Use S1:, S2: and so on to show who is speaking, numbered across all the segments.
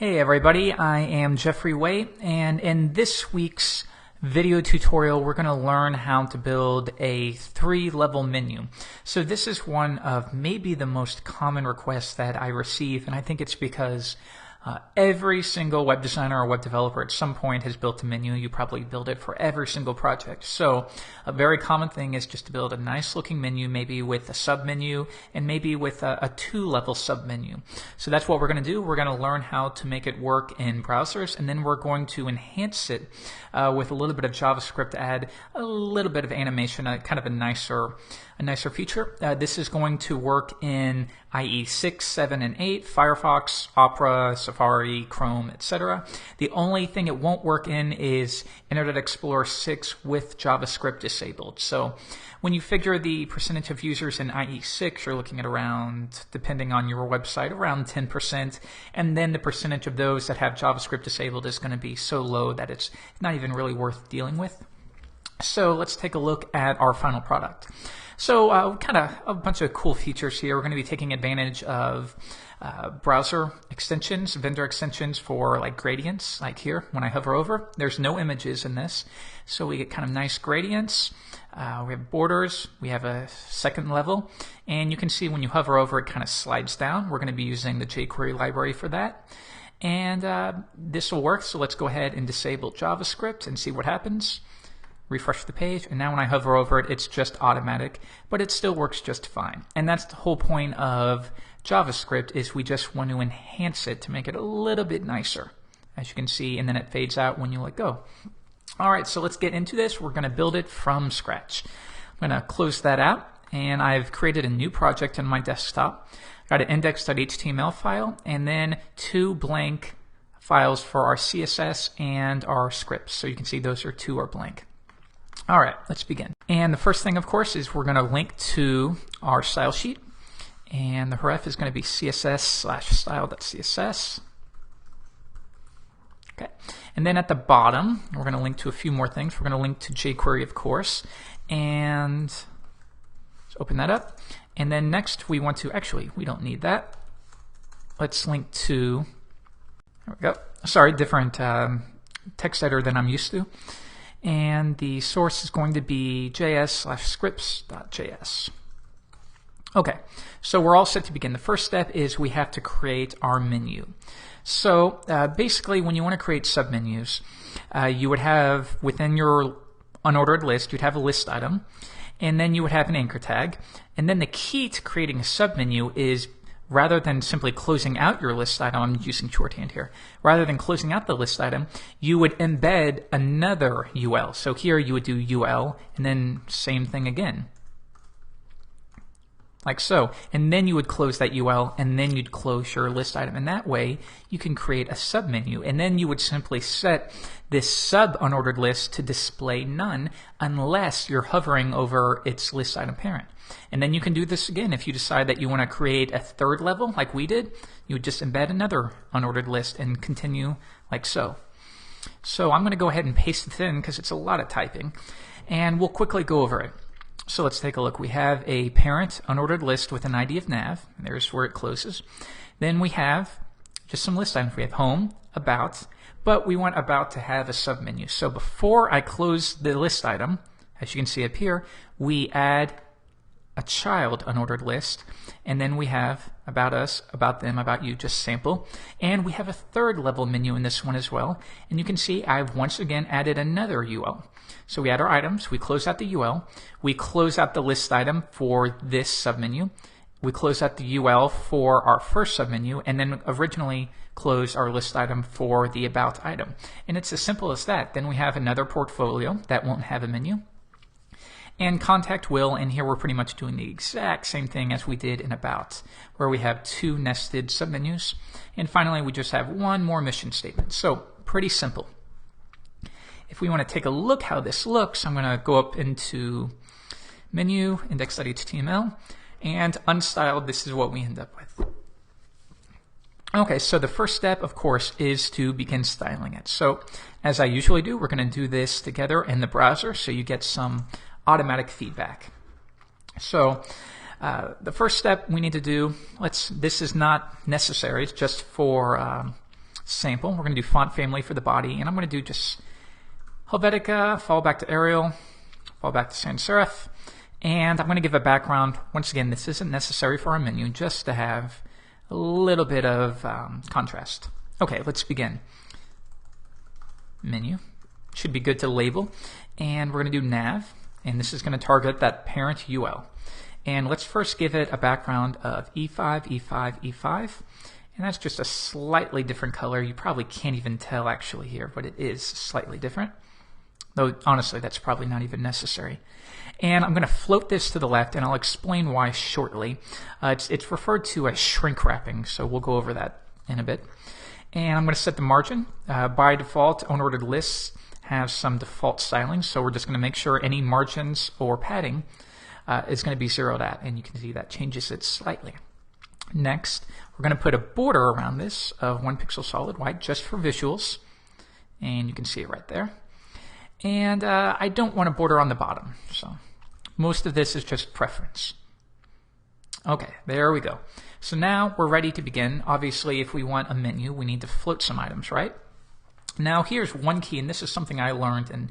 S1: Hey everybody, I am Jeffrey Way, and in this week's video tutorial we're going to learn how to build a 3-level menu. So this is one of maybe the most common requests that I receive, and I think it's because every single web designer or web developer at some point has built a menu. You probably build it for every single project. So a very common thing is just to build a nice looking menu, maybe with a submenu and maybe with a 2-level submenu. So that's what we're going to do. We're going to learn how to make it work in browsers, and then we're going to enhance it with a little bit of JavaScript to add a little bit of animation, kind of a nicer feature. This is going to work in IE 6, 7, and 8, Firefox, Opera, Safari, Chrome, etc. The only thing it won't work in is Internet Explorer 6 with JavaScript disabled. So when you figure the percentage of users in IE 6, you're looking at around, depending on your website, around 10%. And then the percentage of those that have JavaScript disabled is going to be so low that it's not even really worth dealing with. So let's take a look at our final product. So kind of a bunch of cool features here. We're going to be taking advantage of browser extensions, vendor extensions for like gradients, like here. When I hover over, there's no images in this. So we get kind of nice gradients. We have borders. We have a second level. And you can see when you hover over, it kind of slides down. We're going to be using the jQuery library for that. And this will work. So let's go ahead and disable JavaScript and see what happens. Refresh the page, and now when I hover over it, it's just automatic, but it still works just fine. And that's the whole point of JavaScript, is we just want to enhance it to make it a little bit nicer, as you can see, and then it fades out when you let go. Alright, so let's get into this. We're going to build it from scratch. I'm going to close that out, and I've created a new project on my desktop. Got an index.html file, and then 2 blank files for our CSS and our scripts. So you can see those are blank. All right, let's begin. And the first thing, of course, is we're going to link to our style sheet. And the ref is going to be css/style.css. Okay. And then at the bottom, we're going to link to a few more things. We're going to link to jQuery, of course. And let's open that up. And then next, we want to, actually, we don't need that. Let's link to, there we go. Sorry, different text editor than I'm used to. And the source is going to be js/scripts.js. Okay, so we're all set to begin. The first step is we have to create our menu. So basically, when you want to create submenus, you would have within your unordered list, you'd have a list item, and then you would have an anchor tag. And then the key to creating a submenu is, rather than simply closing out your list item, I'm using shorthand here, rather than closing out the list item, you would embed another UL. So here you would do UL, and then same thing again, like so. And then you would close that UL, and then you'd close your list item. And that way, you can create a submenu. And then you would simply set this sub-unordered list to display none unless you're hovering over its list item parent. And then you can do this again if you decide that you want to create a 3rd level like we did. You would just embed another unordered list and continue like so. So I'm going to go ahead and paste it in because it's a lot of typing, and we'll quickly go over it. So let's take a look. We have a parent unordered list with an ID of nav. There's where it closes. Then we have just some list items. We have home, about, but we want about to have a submenu. So before I close the list item, as you can see up here, we add a child unordered list, and then we have about us, about them, about you, just sample. And we have a 3rd level menu in this one as well. And you can see I've once again added another UL. So we add our items, we close out the UL, we close out the list item for this submenu, we close out the UL for our first submenu, and then originally close our list item for the about item. And it's as simple as that. Then we have another portfolio that won't have a menu, and contact will, and here we're pretty much doing the exact same thing as we did in about, where we have 2 nested submenus. And finally, we just have one more mission statement. So pretty simple. If we want to take a look how this looks, I'm going to go up into menu, index.html, and unstyled, this is what we end up with. Okay, so the first step, of course, is to begin styling it. So as I usually do, we're going to do this together in the browser so you get some automatic feedback. So the first step we need to do, this is not necessary, it's just for sample. We're going to do font family for the body, and I'm going to do just Helvetica, fall back to Arial, fall back to sans serif, and I'm going to give a background. Once again, this isn't necessary for our menu, just to have a little bit of contrast. Okay, let's begin. Menu. Should be good to label. And we're going to do nav, and this is going to target that parent UL. And let's first give it a background of E5, E5, E5. And that's just a slightly different color. You probably can't even tell actually here, but it is slightly different. Though honestly, that's probably not even necessary. And I'm going to float this to the left, and I'll explain why shortly. It's referred to as shrink wrapping, so we'll go over that in a bit. And I'm going to set the margin. By default, unordered lists have some default styling, so we're just going to make sure any margins or padding is going to be zeroed out, and you can see that changes it slightly. Next, we're going to put a border around this of 1 pixel solid white just for visuals, and you can see it right there. And I don't want a border on the bottom, so most of this is just preference. Okay, there we go. So now we're ready to begin. Obviously, if we want a menu, we need to float some items, right? Now here's one key, and this is something I learned, and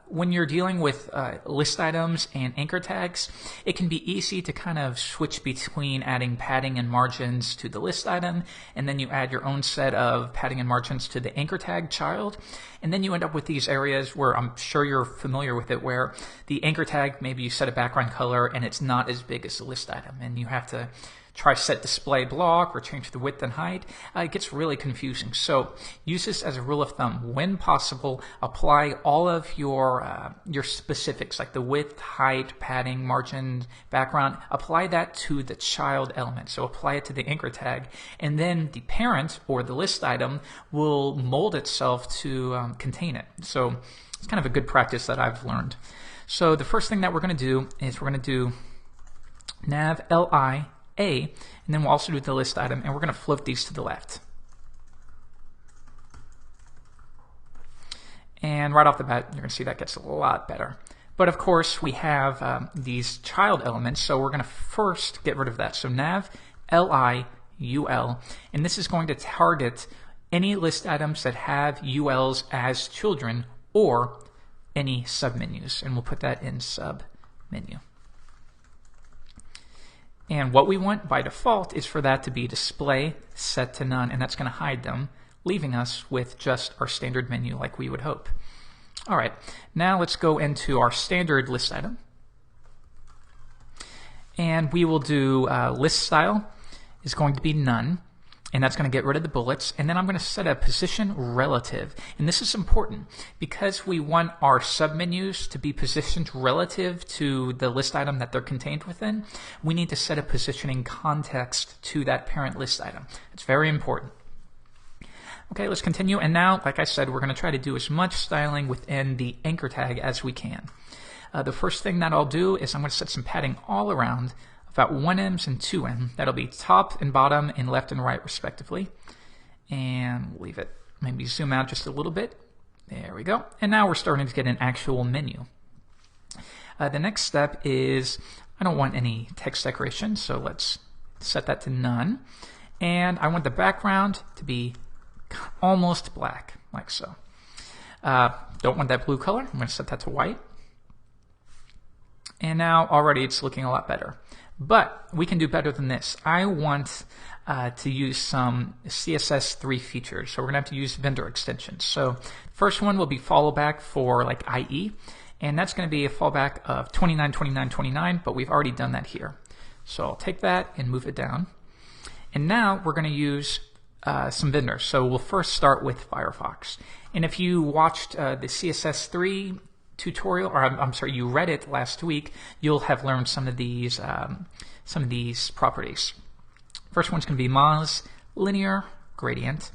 S1: when you're dealing with list items and anchor tags, it can be easy to kind of switch between adding padding and margins to the list item, and then you add your own set of padding and margins to the anchor tag child, and then you end up with these areas where I'm sure you're familiar with it, where the anchor tag, maybe you set a background color and it's not as big as the list item, and you have to try set display block or change the width and height. It gets really confusing. So use this as a rule of thumb. When possible, apply all of your specifics like the width, height, padding, margin, background. Apply that to the child element. So apply it to the anchor tag, and then the parent or the list item will mold itself to contain it. So it's kind of a good practice that I've learned. So the first thing that we're going to do is we're going to do nav li A, and then we'll also do the list item, and we're going to float these to the left. And right off the bat, you're going to see that gets a lot better. But of course, we have these child elements, so we're going to first get rid of that. So nav li ul, and this is going to target any list items that have ULs as children or any submenus, and we'll put that in submenu. And what we want by default is for that to be display set to none, and that's going to hide them, leaving us with just our standard menu like we would hope. All right, now let's go into our standard list item. And we will do list style is going to be none, and that's going to get rid of the bullets. And then I'm going to set a position relative. And this is important because we want our submenus to be positioned relative to the list item that they're contained within. We need to set a positioning context to that parent list item. It's very important. Okay, let's continue. And now, like I said, we're going to try to do as much styling within the anchor tag as we can. The first thing that I'll do is I'm going to set some padding all around, about 1ems and 2em. That'll be top and bottom and left and right respectively. And leave it, maybe zoom out just a little bit. There we go. And now we're starting to get an actual menu. The next step is, I don't want any text decoration, so let's set that to none. And I want the background to be almost black, like so. Don't want that blue color. I'm going to set that to white. And now already it's looking a lot better. But we can do better than this. I want to use some CSS3 features, so we're going to have to use vendor extensions. So first one will be fallback for like IE, and that's going to be a fallback of 29, 29, 29, but we've already done that here. So I'll take that and move it down. And now we're going to use some vendors. So we'll first start with Firefox. And if you watched the CSS3 tutorial, or I'm sorry, you read it last week, you'll have learned some of these properties. First one's going to be Moz linear gradient,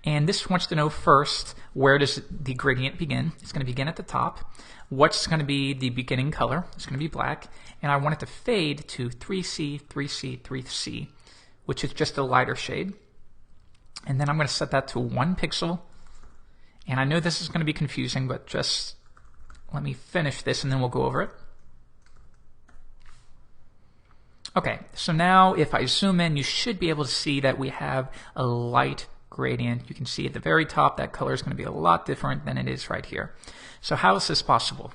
S1: and this wants to know first, where does the gradient begin? It's going to begin at the top. What's going to be the beginning color? It's going to be black, and I want it to fade to 3C, 3C, 3C, which is just a lighter shade. And then I'm going to set that to 1 pixel, and I know this is going to be confusing, but just let me finish this and then we'll go over it. Okay, so now if I zoom in, you should be able to see that we have a light gradient. You can see at the very top that color is going to be a lot different than it is right here. So how is this possible?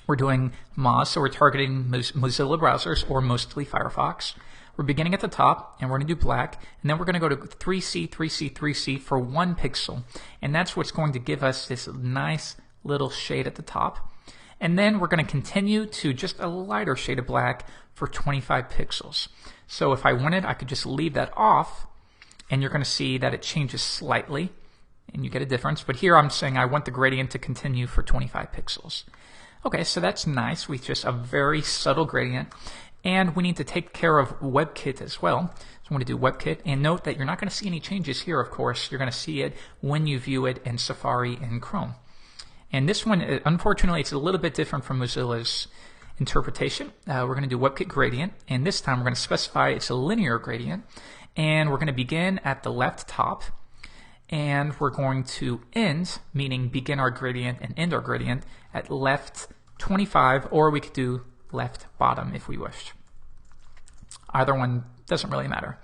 S1: We're doing Moz, so we're targeting Mozilla browsers or mostly Firefox. We're beginning at the top, and we're going to do black, and then we're going to go to 3C, 3C, 3C for 1 pixel, and that's what's going to give us this nice little shade at the top. And then we're going to continue to just a lighter shade of black for 25 pixels. So if I wanted, I could just leave that off, and you're going to see that it changes slightly, and you get a difference. But here I'm saying I want the gradient to continue for 25 pixels. Okay, so that's nice. We just a very subtle gradient. And we need to take care of WebKit as well. So I'm going to do WebKit, and note that you're not going to see any changes here, of course. You're going to see it when you view it in Safari and Chrome. And this one, unfortunately, it's a little bit different from Mozilla's interpretation. We're going to do WebKit gradient, and this time we're going to specify it's a linear gradient. And we're going to begin at the left top, and we're going to end, meaning begin our gradient and end our gradient, at left 25, or we could do left bottom if we wished. Either one doesn't really matter.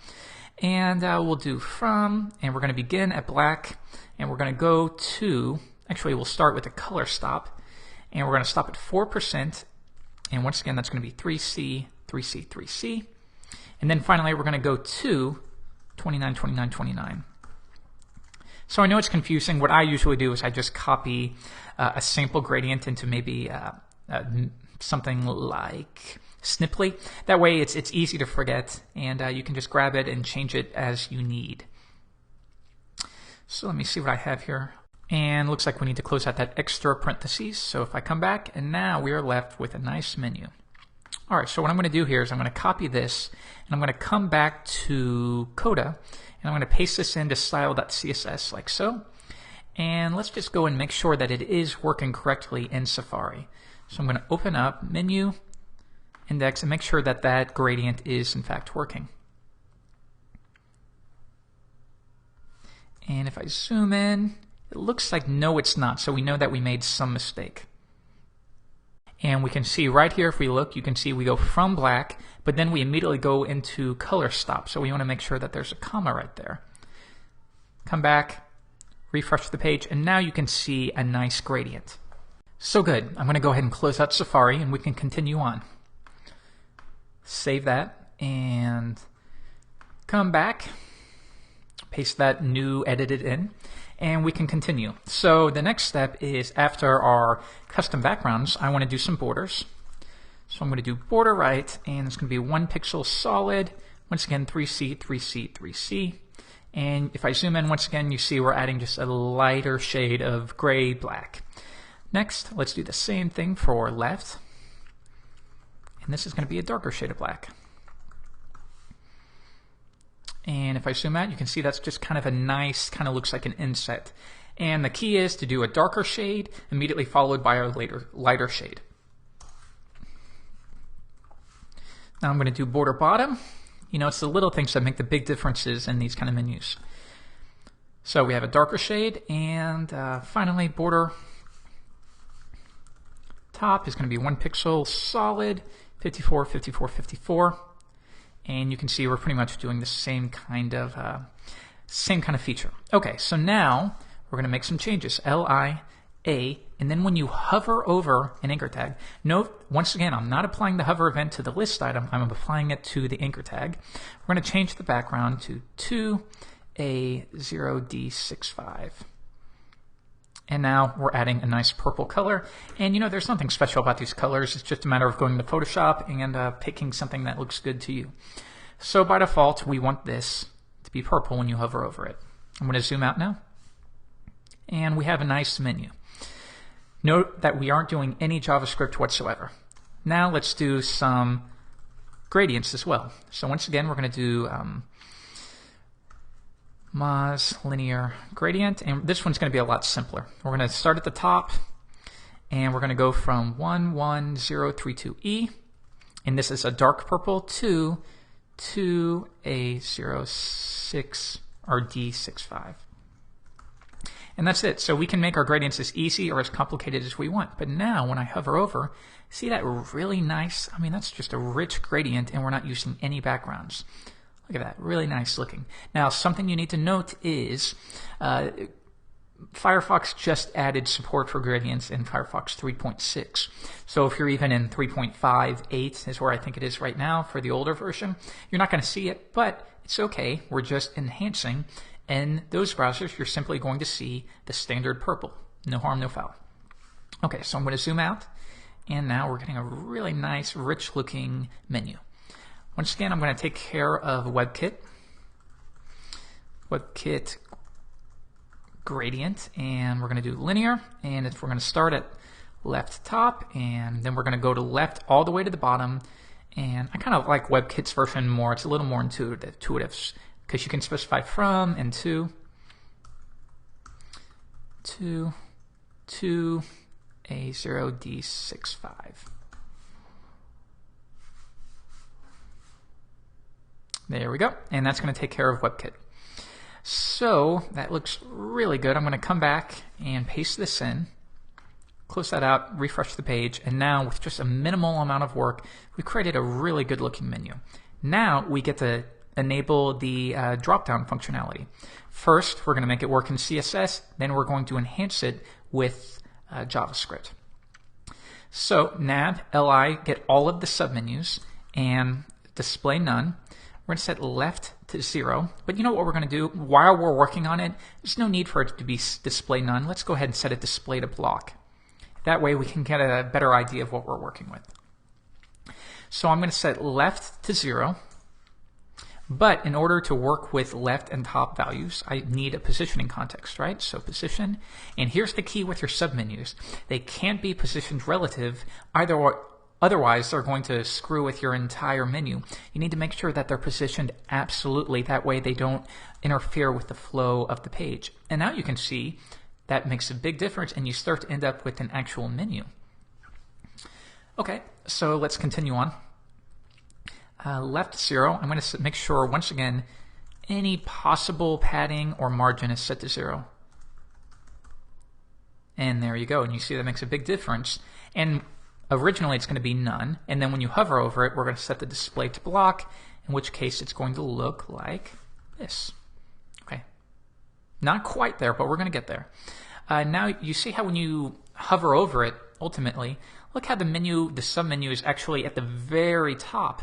S1: And we'll do from, and we're going to begin at black, and we're going to go to, actually we'll start with a color stop, and we're going to stop at 4%, and once again that's going to be 3C, 3C, 3C, and then finally we're going to go to 29, 29, 29. So I know it's confusing. What I usually do is I just copy a sample gradient into maybe something like Sniply. That way it's easy to forget, and you can just grab it and change it as you need. So let me see what I have here. And looks like we need to close out that extra parentheses. So if I come back, and now we are left with a nice menu. All right, so what I'm going to do here is I'm going to copy this, and I'm going to come back to Coda, and I'm going to paste this into style.css like so. And let's just go and make sure that it is working correctly in Safari. So I'm going to open up Menu, Index, and make sure that that gradient is in fact working. And if I zoom in, it looks like no, it's not. So we know that we made some mistake. And we can see right here, if we look, you can see we go from black, but then we immediately go into color stop. So we want to make sure that there's a comma right there. Come back, refresh the page, and now you can see a nice gradient. So good. I'm going to go ahead and close out Safari, and we can continue on. Save that, and come back, paste that new edited in, and we can continue. So the next step is, after our custom backgrounds, I want to do some borders. So I'm going to do border right, and it's going to be 1 pixel solid. Once again, 3C, 3C, 3C. And if I zoom in, once again, you see we're adding just a lighter shade of gray black. Next, let's do the same thing for left. And this is going to be a darker shade of black. And if I zoom out, you can see that's just kind of a nice, kind of looks like an inset. And the key is to do a darker shade immediately followed by a lighter shade. Now I'm going to do border bottom. You know, it's the little things that make the big differences in these kind of menus. So we have a darker shade, and finally border top is going to be 1 pixel solid, 54, 54, 54. And you can see we're pretty much doing the same kind of feature. Okay, so now we're going to make some changes. L-I-A, and then when you hover over an anchor tag, note, once again, I'm not applying the hover event to the list item, I'm applying it to the anchor tag. We're going to change the background to 2A0D65. And now we're adding a nice purple color. And you know, there's nothing special about these colors. It's just a matter of going to Photoshop and picking something that looks good to you. So by default, we want this to be purple when you hover over it. I'm going to zoom out now. And we have a nice menu. Note that we aren't doing any JavaScript whatsoever. Now let's do some gradients as well. So once again, we're going to do Moz linear gradient, and this one's going to be a lot simpler. We're going to start at the top, and we're going to go from 11032E, and this is a dark purple, to A06 or D65. And that's it. So we can make our gradients as easy or as complicated as we want. But now when I hover over, see that really nice, I mean, that's just a rich gradient, and we're not using any backgrounds. Look at that, really nice looking. Now, something you need to note is Firefox just added support for gradients in Firefox 3.6. So if you're even in 3.58 is where I think it is right now for the older version, you're not going to see it, but it's okay. We're just enhancing. In those browsers, you're simply going to see the standard purple. No harm, no foul. Okay, so I'm going to zoom out, and now we're getting a really nice, rich-looking menu. Once again, I'm going to take care of WebKit. WebKit gradient, and we're going to do linear, and we're going to start at left top, and then we're going to go to left all the way to the bottom. And I kind of like WebKit's version more. It's a little more intuitive, because you can specify from and to A0D65. There we go, and that's going to take care of WebKit. So that looks really good. I'm going to come back and paste this in, close that out, refresh the page, and now with just a minimal amount of work, we created a really good looking menu. Now we get to enable the drop-down functionality. First, we're going to make it work in CSS, then we're going to enhance it with JavaScript. So nav, li, get all of the submenus, and display none. We're going to set left to 0, but you know what we're going to do? While we're working on it, there's no need for it to be display none. Let's go ahead and set it display to block. That way we can get a better idea of what we're working with. So I'm going to set left to 0, but in order to work with left and top values, I need a positioning context, right? So position, and here's the key with your submenus. They can't be positioned relative, otherwise they're going to screw with your entire menu. You need to make sure that they're positioned absolutely, that way they don't interfere with the flow of the page. And now you can see that makes a big difference, and you start to end up with an actual menu. Okay, so let's continue on. Left 0, I'm going to make sure, once again, any possible padding or margin is set to 0. And there you go, and you see that makes a big difference. And originally it's going to be none, and then when you hover over it, we're going to set the display to block, in which case it's going to look like this. Okay, not quite there, but we're going to get there. Now you see how when you hover over it, ultimately, look how the submenu is actually at the very top.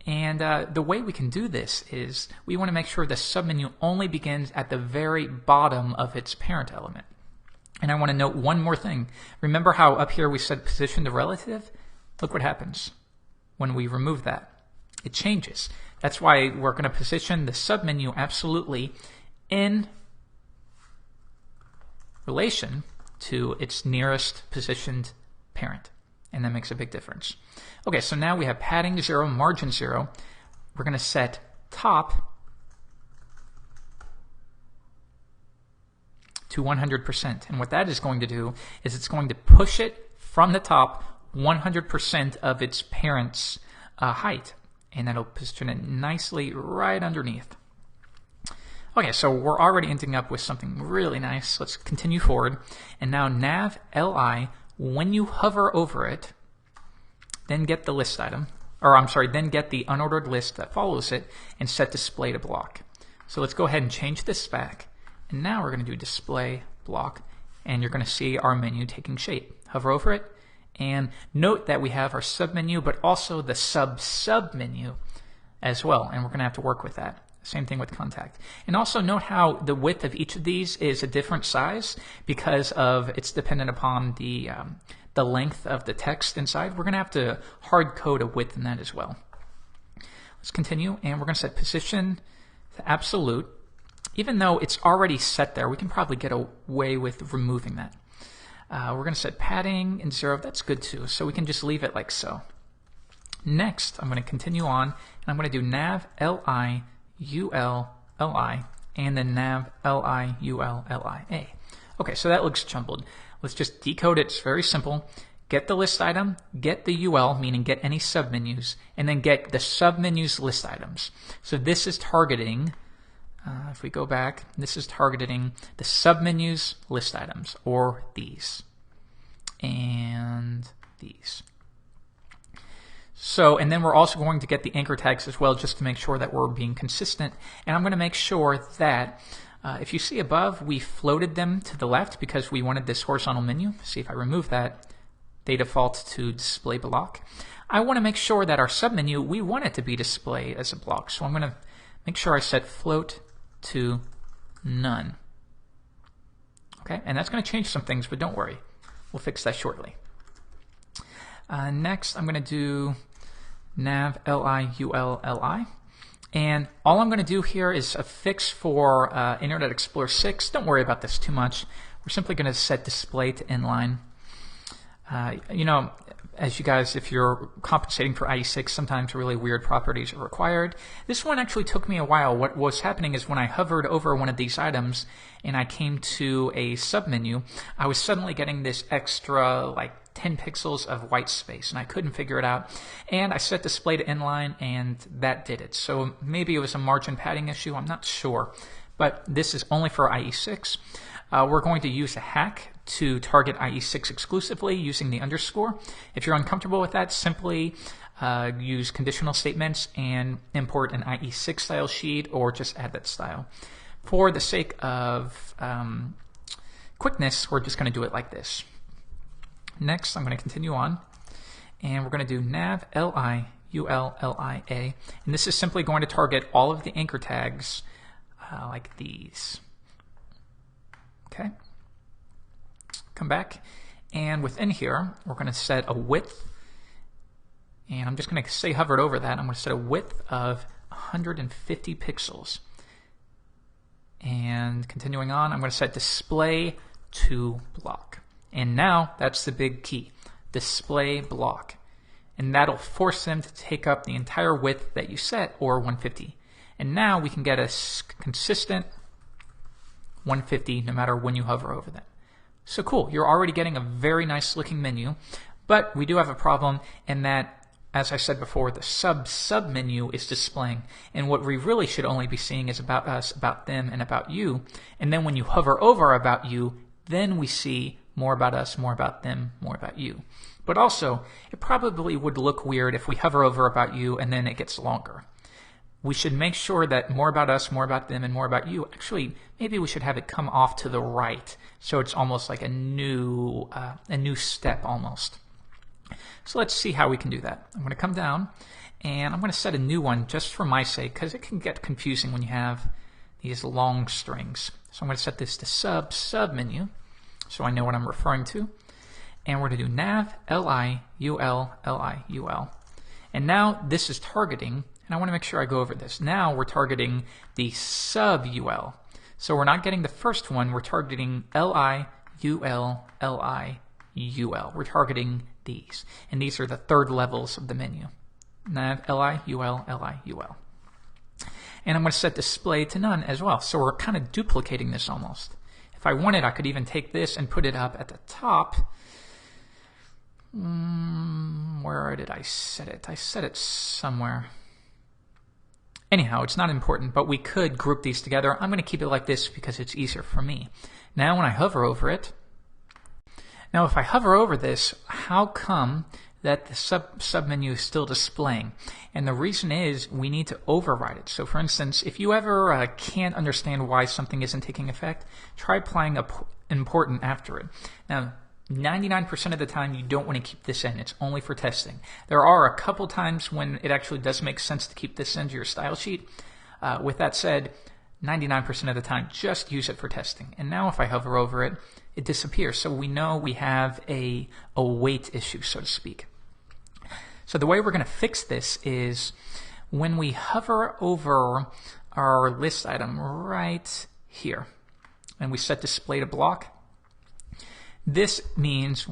S1: And the way we can do this is we want to make sure the submenu only begins at the very bottom of its parent element. And I want to note one more thing. Remember how up here we said position to relative? Look what happens when we remove that. It changes. That's why we're going to position the submenu absolutely in relation to its nearest positioned parent. And that makes a big difference. Okay, so now we have padding 0, margin 0. We're going to set top to 100%. And what that is going to do is it's going to push it from the top 100% of its parent's height. And that'll position it nicely right underneath. Okay, so we're already ending up with something really nice. Let's continue forward. And now nav li, when you hover over it, then get the list item, or I'm sorry, then get the unordered list that follows it and set display to block. So let's go ahead and change this back. And now we're going to do display block, and you're going to see our menu taking shape. Hover over it, and note that we have our submenu, but also the sub-menu as well, and we're going to have to work with that. Same thing with contact. And also note how the width of each of these is a different size because of it's dependent upon the length of the text inside. We're going to have to hard code a width in that as well. Let's continue, and we're going to set position to absolute. Even though it's already set there, we can probably get away with removing that. We're going to set padding in 0. That's good too, so we can just leave it like so. Next, I'm going to continue on, and I'm going to do nav li ul li and then nav li ul lia. Okay, so that looks jumbled. Let's just decode it. It's very simple. Get the list item, get the UL, meaning get any submenus, and then get the submenus list items. So this is targeting, if we go back, this is targeting the submenus list items, or these, and these. So, and then we're also going to get the anchor tags as well, just to make sure that we're being consistent. And I'm going to make sure that if you see above, we floated them to the left because we wanted this horizontal menu. See, if I remove that, they default to display block. I want to make sure that our submenu, we want it to be displayed as a block. So I'm going to make sure I set float to none. Okay, and that's going to change some things, but don't worry. We'll fix that shortly. Next, I'm going to do nav li ul li. And all I'm going to do here is a fix for Internet Explorer 6. Don't worry about this too much. We're simply going to set display to inline. You know, as you guys, if you're compensating for IE6, sometimes really weird properties are required. This one actually took me a while. What was happening is when I hovered over one of these items and I came to a submenu, I was suddenly getting this extra like 10 pixels of white space, and I couldn't figure it out. And I set display to inline, and that did it. So maybe it was a margin padding issue. I'm not sure. But this is only for IE6. We're going to use a hack to target IE6 exclusively using the underscore. If you're uncomfortable with that, simply use conditional statements and import an IE6 style sheet, or just add that style. For the sake of quickness, we're just going to do it like this. Next, I'm going to continue on, and we're going to do nav li ul lia, and this is simply going to target all of the anchor tags like these. Okay. Come back, and within here, we're going to set a width, and I'm just going to say hovered over that. I'm going to set a width of 150 pixels. And continuing on, I'm going to set display to block. And now that's the big key, display block. And that'll force them to take up the entire width that you set, or 150. And now we can get a consistent 150 no matter when you hover over them. So cool, you're already getting a very nice looking menu, but we do have a problem in that, as I said before, the sub menu is displaying, and what we really should only be seeing is about us, about them, and about you. And then when you hover over about you, then we see more about us, more about them, more about you. But also, it probably would look weird if we hover over about you and then it gets longer. We should make sure that more about us, more about them, and more about you, actually, maybe we should have it come off to the right, so it's almost like a new step almost. So let's see how we can do that. I'm going to come down, and I'm going to set a new one just for my sake, because it can get confusing when you have these long strings. So I'm going to set this to sub menu, so I know what I'm referring to. And we're going to do nav li ul. And now this is targeting, and I want to make sure I go over this. Now we're targeting the sub ul. So we're not getting the first one, we're targeting li ul. We're targeting these. And these are the third levels of the menu. Nav li ul. And I'm going to set display to none as well. So we're kind of duplicating this almost. If I wanted, I could even take this and put it up at the top. Where did I set it? I set it somewhere. Anyhow, it's not important, but we could group these together. I'm going to keep it like this because it's easier for me. Now when I hover over it, now if I hover over this, how come that the submenu is still displaying? And the reason is we need to override it. So for instance, if you ever can't understand why something isn't taking effect, try applying important after it. Now, 99% of the time you don't want to keep this in. It's only for testing. There are a couple times when it actually does make sense to keep this into your style sheet. With that said, 99% of the time just use it for testing. And now if I hover over it, it disappears. So we know we have a weight issue, so to speak. So the way we're going to fix this is when we hover over our list item right here and we set display to block, this means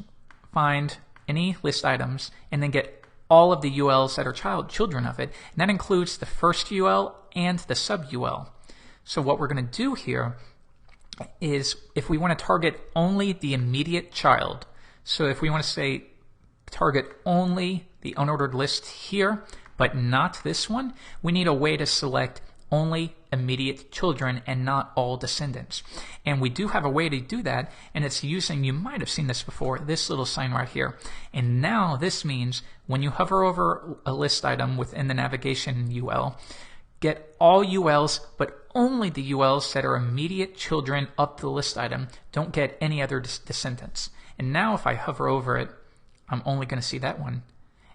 S1: find any list items and then get all of the ULs that are children of it. And that includes the first UL and the sub UL. So what we're going to do here is if we want to target only the immediate child, so if we want to say target only the unordered list here, but not this one, we need a way to select only immediate children and not all descendants. And we do have a way to do that, and it's using, you might have seen this before, this little sign right here. And now this means when you hover over a list item within the navigation UL, get all ULs, but only the ULs that are immediate children of the list item. Don't get any other descendants. And now if I hover over it, I'm only going to see that one.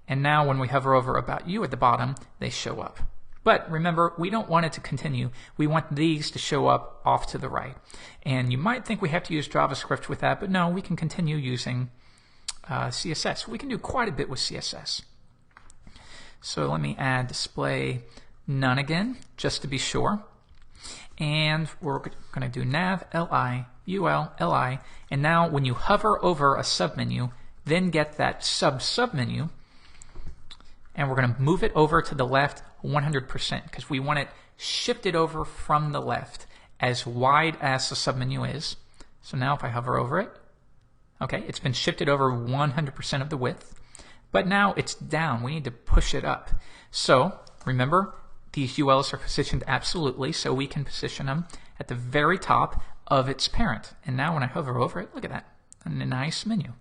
S1: And now when we hover over About You at the bottom, they show up. But remember, we don't want it to continue. We want these to show up off to the right. And you might think we have to use JavaScript with that, but no, we can continue using CSS. We can do quite a bit with CSS. So let me add display none again, just to be sure. And we're going to do nav li ul li. And now when you hover over a submenu, then get that submenu, and we're going to move it over to the left 100% because we want it shifted over from the left as wide as the submenu is. So now if I hover over it, okay, it's been shifted over 100% of the width, but now it's down. We need to push it up. So remember, these ULs are positioned absolutely, so we can position them at the very top of its parent. And now when I hover over it, look at that, a nice menu.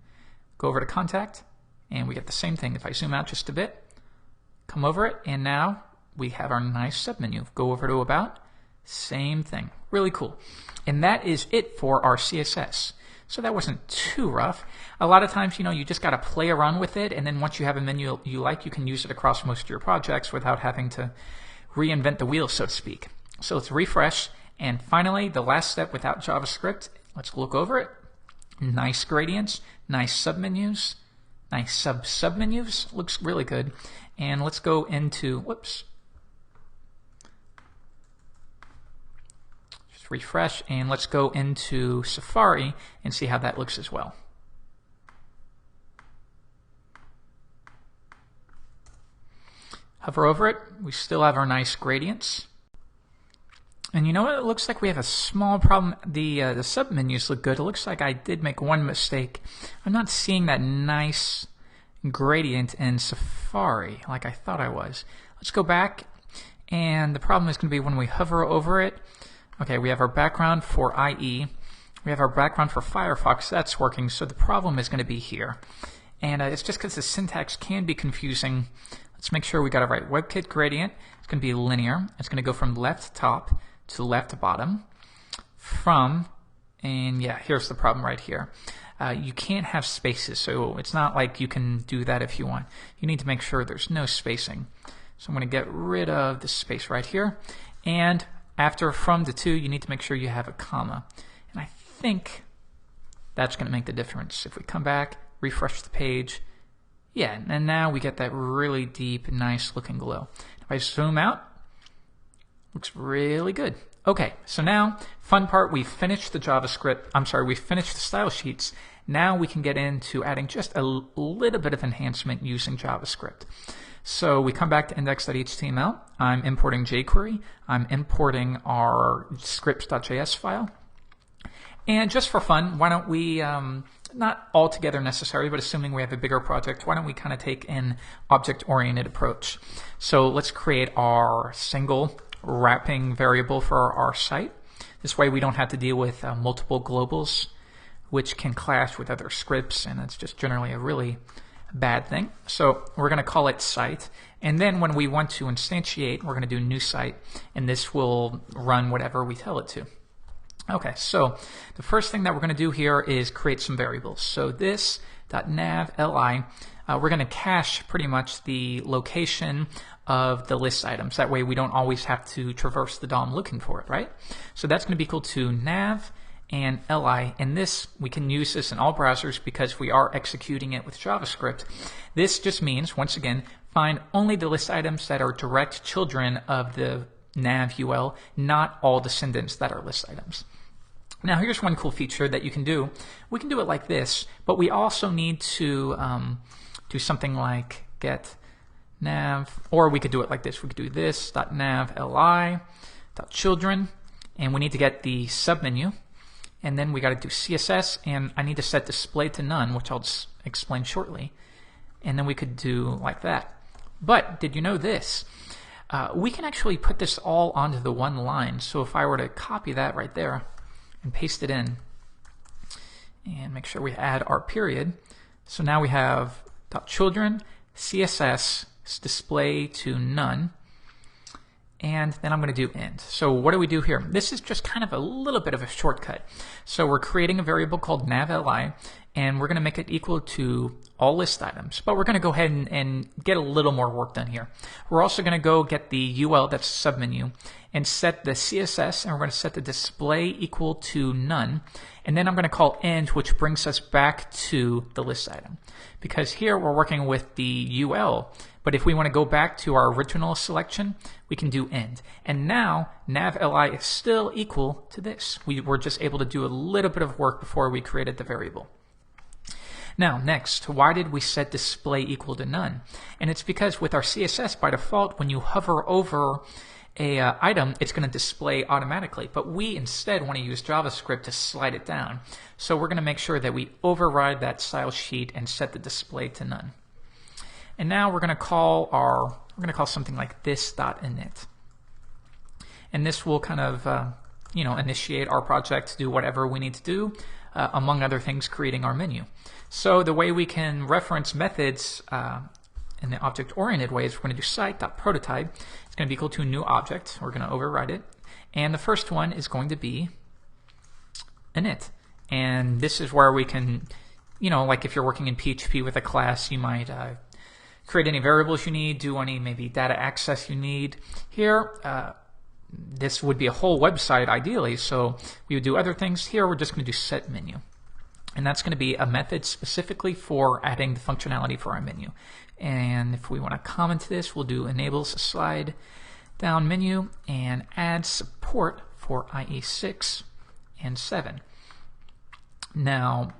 S1: Go over to Contact, and we get the same thing. If I zoom out just a bit, come over it, and now we have our nice submenu. Go over to About, same thing. Really cool. And that is it for our CSS. So that wasn't too rough. A lot of times, you just got to play around with it, and then once you have a menu you like, you can use it across most of your projects without having to reinvent the wheel, so to speak. So let's refresh, and finally, the last step without JavaScript, let's look over it. Nice gradients, nice submenus, nice submenus, looks really good. And let's go into, whoops, just refresh, and let's go into Safari and see how that looks as well. Hover over it, we still have our nice gradients. And you know what? It looks like we have a small problem. The submenus look good. It looks like I did make one mistake. I'm not seeing that nice gradient in Safari like I thought I was. Let's go back, and the problem is going to be when we hover over it. Okay, we have our background for IE. We have our background for Firefox. That's working, so the problem is going to be here. And it's just because the syntax can be confusing. Let's make sure we got it right. WebKit gradient, it's going to be linear. It's going to go from left top to left bottom and yeah, here's the problem right here. You can't have spaces, so it's not like you can do that if you want. You need to make sure there's no spacing. So I'm going to get rid of this space right here, and after from to to, you need to make sure you have a comma, and I think that's going to make the difference. If we come back, refresh the page, yeah, and now we get that really deep, nice looking glow. If I zoom out, looks really good. Okay, so now, fun part, we finished the JavaScript, we finished the style sheets. Now we can get into adding just a little bit of enhancement using JavaScript. So we come back to index.html. I'm importing jQuery. I'm importing our scripts.js file. And just for fun, why don't we, not altogether necessary, but assuming we have a bigger project, why don't we kind of take an object-oriented approach? So let's create our single wrapping variable for our site. This way we don't have to deal with multiple globals, which can clash with other scripts, and it's just generally a really bad thing. So we're going to call it site, and then when we want to instantiate, we're going to do new site, and this will run whatever we tell it to. Okay, so the first thing that we're going to do here is create some variables. So this .nav li, we're going to cache pretty much the location of the list items. That way we don't always have to traverse the DOM looking for it, right? So that's going to be equal to nav and li, and this, we can use this in all browsers because we are executing it with JavaScript. This just means, once again, find only the list items that are direct children of the nav UL, not all descendants that are list items. Now here's one cool feature that you can do. We can do it like this, but we also need to do something like get nav, or we could do it like this. We could do this .nav li .children, and we need to get the submenu, and then we got to do CSS, and I need to set display to none, which I'll just explain shortly, and then we could do like that. But did you know this? we can actually put this all onto the one line. So if I were to copy that right there and paste it in and make sure we add our period. So now we have .children, CSS, display to none, and then I'm going to do end. So what do we do here? This is just kind of a little bit of a shortcut. So we're creating a variable called navli, and we're going to make it equal to all list items. But we're going to go ahead and get a little more work done here. We're also going to go get the UL, that's the submenu, and set the CSS, and we're going to set the display equal to none. And then I'm going to call end, which brings us back to the list item. Because here we're working with the UL, but if we want to go back to our original selection, we can do end. And now navli is still equal to this. We were just able to do a little bit of work before we created the variable. Now, next, why did we set display equal to none? And it's because with our CSS, by default, when you hover over a item, it's going to display automatically. But we instead want to use JavaScript to slide it down. So we're going to make sure that we override that style sheet and set the display to none. And now we're going to call something like this.init. And this will kind of initiate our project to do whatever we need to do, among other things, creating our menu. So the way we can reference methods in the object-oriented way is we're going to do site.prototype. It's going to be equal to a new object. We're going to override it. And the first one is going to be init. And this is where we can, like if you're working in PHP with a class, you might create any variables you need, do any maybe data access you need. Here, this would be a whole website ideally, so we would do other things. Here we're just going to do set menu. And that's going to be a method specifically for adding the functionality for our menu. And if we want to comment this, we'll do enables slide down menu and add support for IE6 and 7. Now,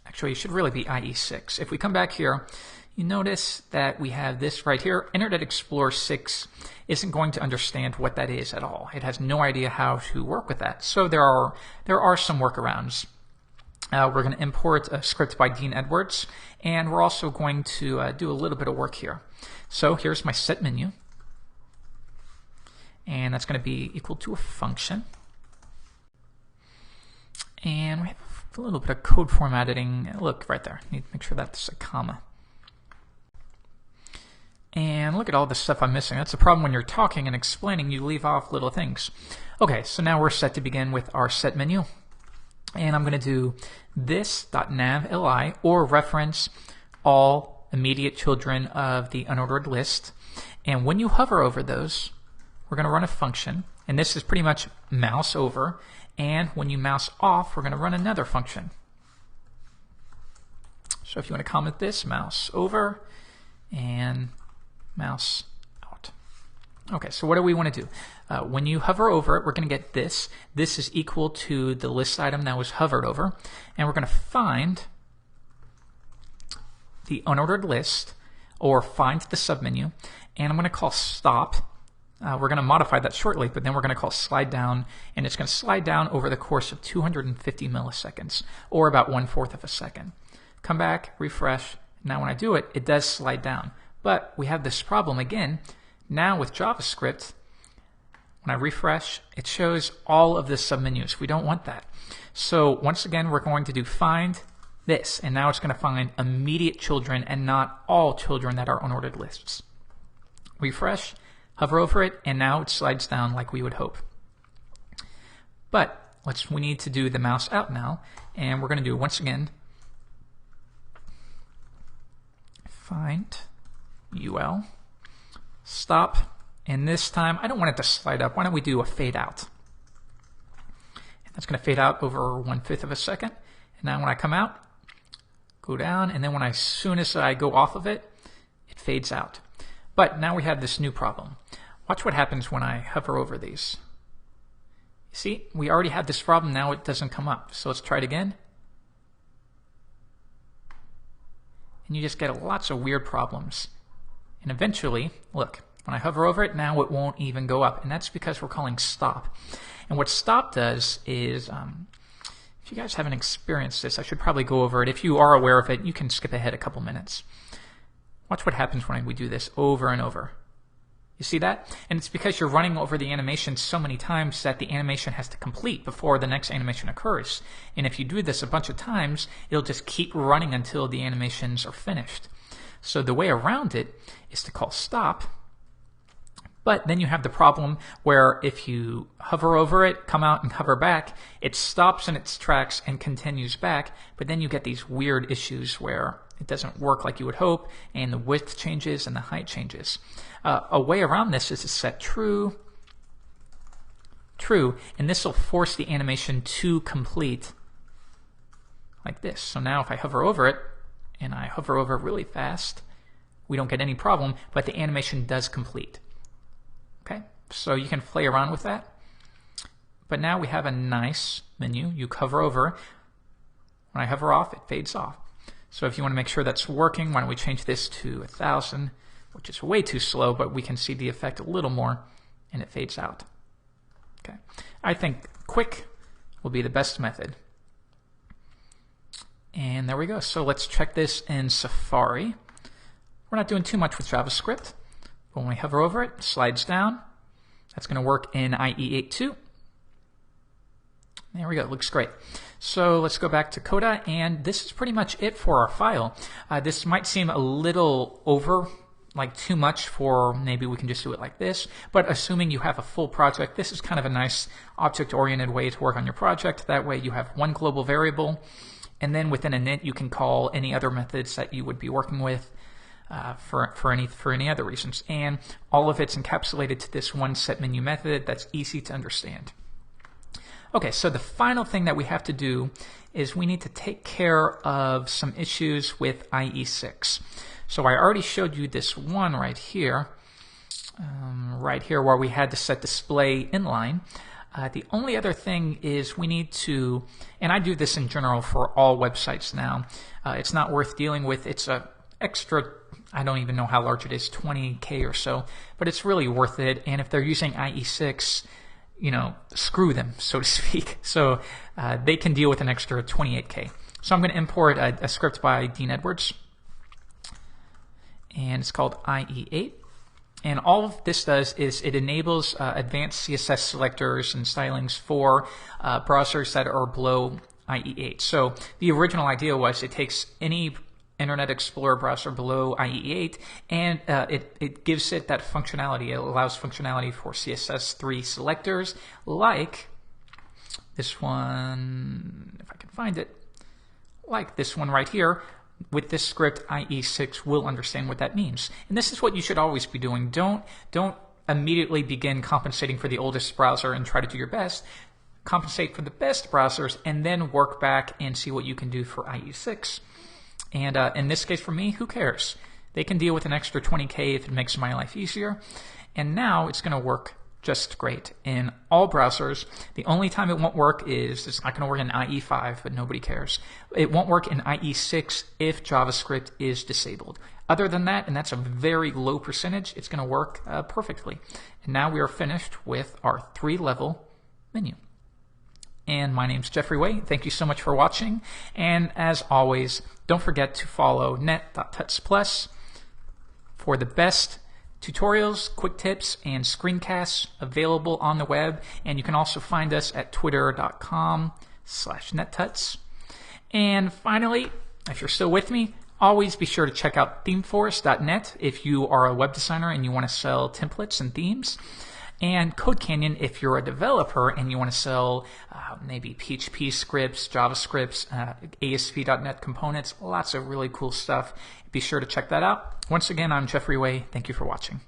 S1: actually it should really be IE6. If we come back here, you notice that we have this right here. Internet Explorer 6 isn't going to understand what that is at all. It has no idea how to work with that. So there are some workarounds. We're going to import a script by Dean Edwards, and we're also going to do a little bit of work here. So here's my set menu, and that's going to be equal to a function. And we have a little bit of code formatting. Look right there. Need to make sure that's a comma. And look at all the stuff I'm missing. That's the problem when you're talking and explaining, you leave off little things. Okay, so now we're set to begin with our set menu. And I'm going to do this.navli, or reference all immediate children of the unordered list. And when you hover over those, we're going to run a function. And this is pretty much mouse over. And when you mouse off, we're going to run another function. So if you want to comment this, mouse over and mouse out. Okay, so what do we want to do? When you hover over it, we're going to get this. This is equal to the list item that was hovered over. And we're going to find the unordered list, or find the submenu. And I'm going to call stop. We're going to modify that shortly, but then we're going to call slide down, and it's going to slide down over the course of 250 milliseconds, or about 1/4 of a second. Come back, refresh. Now when I do it, it does slide down. But we have this problem again. Now with JavaScript, when I refresh, it shows all of the submenus. We don't want that. So once again, we're going to do find this, and now it's going to find immediate children and not all children that are unordered lists. Refresh, hover over it, and now it slides down like we would hope. But we need to do the mouse out now, and we're going to do, once again, find UL, stop, and this time I don't want it to slide up. Why don't we do a fade out? And that's going to fade out over 1/5 of a second. And now when I come out, go down, and then as soon as I go off of it, it fades out. But now we have this new problem. Watch what happens when I hover over these. You see, we already had this problem, now it doesn't come up. So let's try it again. And you just get lots of weird problems. And eventually, look, when I hover over it, now it won't even go up. And that's because we're calling stop. And what stop does is, if you guys haven't experienced this, I should probably go over it. If you are aware of it, you can skip ahead a couple minutes. Watch what happens when we do this over and over. You see that? And it's because you're running over the animation so many times that the animation has to complete before the next animation occurs. And if you do this a bunch of times, it'll just keep running until the animations are finished. So the way around it is to call stop. But then you have the problem where if you hover over it, come out and hover back, it stops in its tracks and continues back. But then you get these weird issues where it doesn't work like you would hope, and the width changes and the height changes. A way around this is to set true, true, and this will force the animation to complete like this. So now if I hover over it, and I hover over it really fast, we don't get any problem, but the animation does complete. Okay, so you can play around with that. But now we have a nice menu. You hover over. When I hover off, it fades off. So if you want to make sure that's working, why don't we change this to 1000, which is way too slow, but we can see the effect a little more, and it fades out. Okay, I think quick will be the best method. And there we go. So let's check this in Safari. We're not doing too much with JavaScript. But when we hover over it, it slides down. That's going to work in IE8 too. There we go. It looks great. So let's go back to Coda, and this is pretty much it for our file. This might seem a little over, like too much for maybe we can just do it like this, but assuming you have a full project, this is kind of a nice object-oriented way to work on your project. That way you have one global variable, and then within init you can call any other methods that you would be working with for any other reasons. And all of it's encapsulated to this one set menu method that's easy to understand. Okay, so the final thing that we have to do is we need to take care of some issues with IE6. So I already showed you this one right here where we had to set display inline. The only other thing is we need to, and I do this in general for all websites now, it's not worth dealing with. It's a extra, I don't even know how large it is, 20K or so, but it's really worth it. And if they're using IE6, you know, screw them, so to speak. So they can deal with an extra 28K. So I'm going to import a script by Dean Edwards, and it's called IE8. And all of this does is it enables advanced CSS selectors and stylings for browsers that are below IE8. So the original idea was it takes any Internet Explorer browser below IE8, and it gives it that functionality. It allows functionality for CSS3 selectors, like this one, if I can find it, like this one right here. With this script, IE6 will understand what that means. And this is what you should always be doing. Don't immediately begin compensating for the oldest browser and try to do your best. Compensate for the best browsers, and then work back and see what you can do for IE6. And in this case for me, who cares? They can deal with an extra 20K if it makes my life easier. And now it's going to work just great in all browsers. The only time it won't work is it's not going to work in IE5, but nobody cares. It won't work in IE6 if JavaScript is disabled. Other than that, and that's a very low percentage, it's going to work perfectly. And now we are finished with our 3-level menu. And my name's Jeffrey Way. Thank you so much for watching. And as always, don't forget to follow net.tuts+ for the best tutorials, quick tips, and screencasts available on the web. And you can also find us at twitter.com/nettuts. And finally, if you're still with me, always be sure to check out themeforest.net if you are a web designer and you want to sell templates and themes. And CodeCanyon if you're a developer and you want to sell maybe PHP scripts, JavaScripts, ASP.NET components, lots of really cool stuff. Be sure to check that out. Once again, I'm Jeffrey Way. Thank you for watching.